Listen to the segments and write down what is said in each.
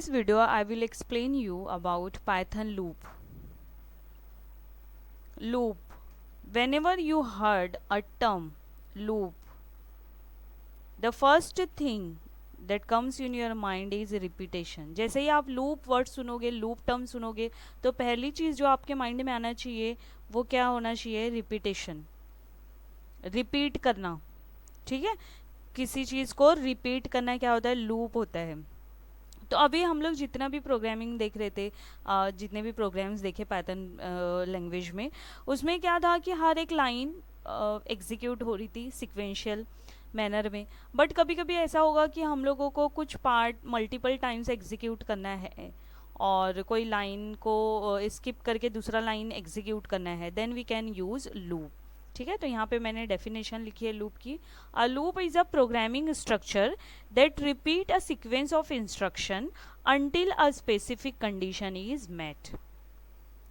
This video I will explain you about Python loop. Loop. Whenever you heard a term loop, the first thing that comes in your mind is repetition. जैसे ही आप loop word सुनोगे, loop term सुनोगे, तो पहली चीज़ जो आपके mind में आना चाहिए वो क्या होना चाहिए? रिपीटेशन, रिपीट करना. ठीक है, किसी चीज़ को रिपीट करना क्या होता है? लूप होता है. तो अभी हम लोग जितना भी प्रोग्रामिंग देख रहे थे, जितने भी प्रोग्राम्स देखे पाइथन लैंग्वेज में, उसमें क्या था कि हर एक लाइन एग्जीक्यूट हो रही थी सिक्वेंशियल मैनर में. बट कभी कभी ऐसा होगा कि हम लोगों को कुछ पार्ट मल्टीपल टाइम्स एग्जीक्यूट करना है और कोई लाइन को स्किप करके दूसरा लाइन एग्जीक्यूट करना है, then we can use loop. ठीक है, तो यहाँ पे मैंने डेफिनेशन लिखी है लूप की. A loop is a programming structure that repeat a sequence of instruction until a specific condition is met.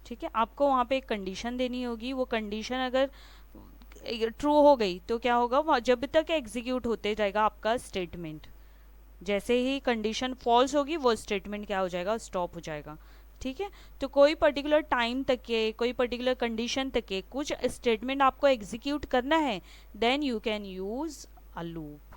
ठीक है, आपको वहाँ पे एक कंडीशन देनी होगी. वो कंडीशन अगर ट्रू हो गई तो क्या होगा? जब तक एग्जीक्यूट होते जाएगा आपका स्टेटमेंट. जैसे ही कंडीशन फॉल्स होगी वो स्टेटमेंट क्या हो जाएगा? स्टॉप हो जाएगा. ठीक है, तो कोई पर्टिकुलर टाइम तक के, कोई पर्टिकुलर कंडीशन तक के कुछ स्टेटमेंट आपको एग्जीक्यूट करना है, then you can use a loop.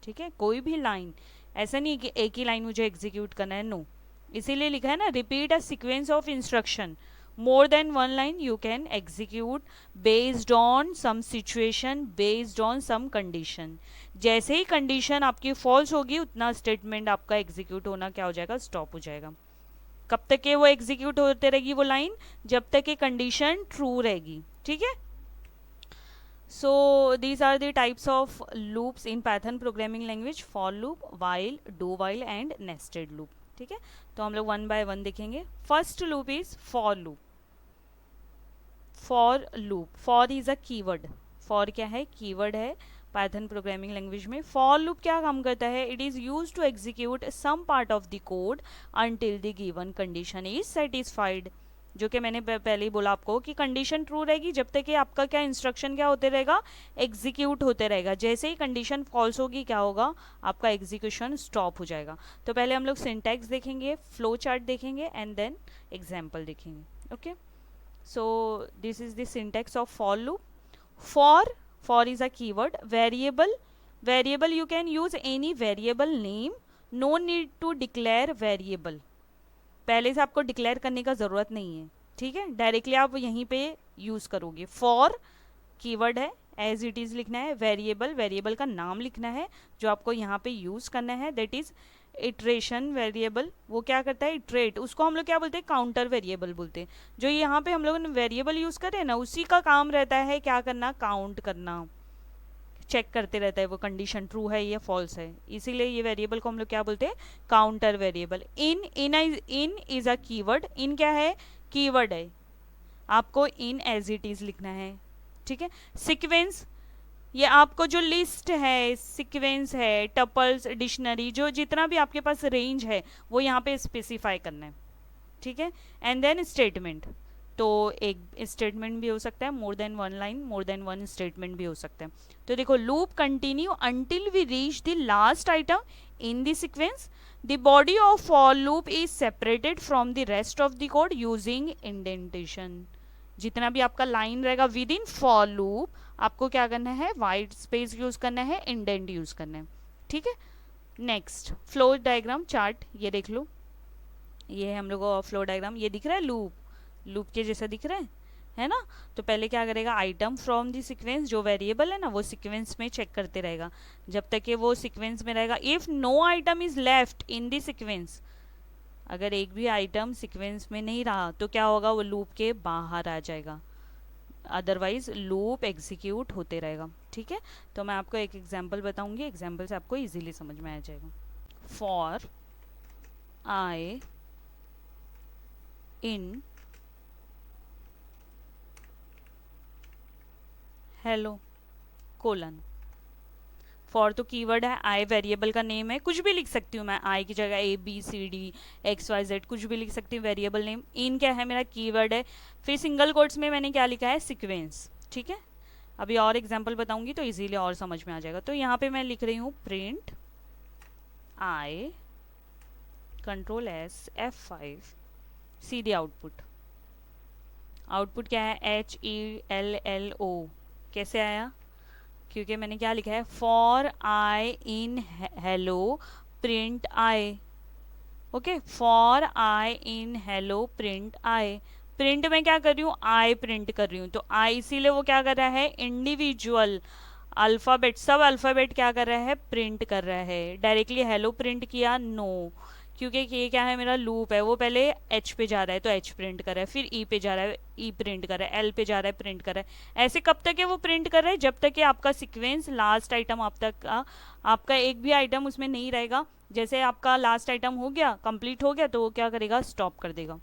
ठीक है, कोई भी लाइन, ऐसा नहीं कि एक ही लाइन मुझे एग्जीक्यूट करना है, नो. इसीलिए लिखा है ना, repeat a sequence of instruction more than one line you can execute based on some situation, based on some condition. जैसे ही कंडीशन आपकी फॉल्स होगी उतना स्टेटमेंट आपका एग्जीक्यूट होना क्या हो जाएगा? स्टॉप हो जाएगा. कब तक ये वो एग्जीक्यूट होते रहेगी वो लाइन? जब तक ये कंडीशन ट्रू रहेगी. ठीक है, so these are the types of loops in Python programming language: for loop, while, do while and nested loop. ठीक है, तो हम लोग वन बाय वन देखेंगे. First loop is for loop. For loop, for is a keyword. For क्या है? Keyword है Python programming language में. फॉर लूप क्या काम करता है? It is use to execute some part of the code until the given condition is satisfied. जो कि मैंने पहले ही बोला आपको कि कंडीशन ट्रू रहेगी जब तक कि आपका क्या इंस्ट्रक्शन क्या होते रहेगा? एग्जीक्यूट होते रहेगा. जैसे ही कंडीशन फॉल्स होगी क्या होगा? आपका एग्जीक्यूशन स्टॉप हो जाएगा. तो पहले हम लोग सिंटैक्स देखेंगे, फ्लो चार्ट देखेंगे एंड देन एग्जाम्पल देखेंगे. Okay, so this is the syntax of for loop. For is a keyword. Variable you can use any variable name. No need to declare variable. पहले से आपको declare करने का ज़रूरत नहीं है. ठीक है, डायरेक्टली आप यहीं पे यूज़ करोगे. फॉर कीवर्ड है, एज इट इज़ लिखना है. वेरिएबल का नाम लिखना है जो आपको यहाँ पे यूज़ करना है. That is iteration variable. वो क्या करता है? इटरेट. उसको हम लोग क्या बोलते हैं? काउंटर वेरिएबल बोलते हैं. जो यहाँ पे हम लोगों ने वेरिएबल यूज़ करे ना, उसी का काम रहता है क्या करना? काउंट करना. चेक करते रहता है वो कंडीशन ट्रू है या फॉल्स है. इसीलिए ये वेरिएबल को हम लोग क्या बोलते हैं? Counter variable. In is a keyword. In क्या है? कीवर्ड है. आपको इन एज इट इज लिखना है. ठीक है, सीक्वेंस, ये आपको जो लिस्ट है, सीक्वेंस है, टपल्स, डिक्शनरी, जो जितना भी आपके पास रेंज है वो यहाँ पे स्पेसिफाई करना है. ठीक है, एंड देन स्टेटमेंट. तो एक स्टेटमेंट भी हो सकता है, more than one line, more than one statement भी हो सकता है. तो देखो, loop continue until we reach the last item in the sequence. The body of for loop is separated from the rest of the code using indentation. जितना भी आपका line रहेगा विद इन फॉर लूप, आपको क्या करना है? White space use करना है, इंडेंट यूज करना है. ठीक है, नेक्स्ट फ्लो डायग्राम चार्ट, ये देख लो. ये है हम लोग का फ्लो डायग्राम. ये दिख रहा है लूप, लूप के जैसा दिख रहा है ना. तो पहले क्या करेगा? आइटम फ्रॉम दी सीक्वेंस, जो वेरिएबल है ना वो सीक्वेंस में चेक करते रहेगा जब तक कि वो सीक्वेंस में रहेगा. If no item is left in the sequence, अगर एक भी आइटम सीक्वेंस में नहीं रहा तो क्या होगा? वो लूप के बाहर आ जाएगा. अदरवाइज लूप एग्जीक्यूट होते रहेगा. ठीक है, तो मैं आपको एक एग्जांपल बताऊंगी. एग्जांपल से आपको इजीली समझ में आ जाएगा. For I in hello colon. For तो कीवर्ड है, आई वेरिएबल का नेम है. कुछ भी लिख सकती हूँ मैं, आई की जगह A B C D X Y Z कुछ भी लिख सकती हूँ. Variable name. इन क्या है? मेरा कीवर्ड है. फिर सिंगल कोट्स में मैंने क्या लिखा है? सीक्वेंस. ठीक है, अभी और एग्जांपल बताऊंगी तो इजीली और समझ में आ जाएगा. तो यहाँ पे मैं लिख रही हूँ print I control S F5, see the output. Output क्या है, HELLO। कैसे आया, क्योंकि मैंने क्या लिखा है, for I in hello print I. Okay, for I in hello print I. Print में क्या कर रही हूँ, आई प्रिंट कर रही हूँ, तो आई इसीलिए वो क्या कर रहा है, इंडिविजुअल अल्फ़ाबेट, सब अल्फ़ाबेट क्या कर रहा है, प्रिंट कर रहा है। डायरेक्टली हेलो प्रिंट किया, नो, क्योंकि ये क्या है, मेरा लूप है, वो पहले एच पे जा रहा है तो एच प्रिंट कर रहा है, फिर ई पे जा रहा है ई प्रिंट कर रहा है, एल पे जा रहा है प्रिंट कर रहा है। ऐसे कब तक है वो प्रिंट कर रहा है, जब तक कि आपका सीक्वेंस लास्ट आइटम आप तक का, आपका एक भी आइटम उसमें नहीं रहेगा। जैसे आपका लास्ट आइटम हो गया, कंप्लीट हो गया, तो वो क्या करेगा, स्टॉप कर देगा।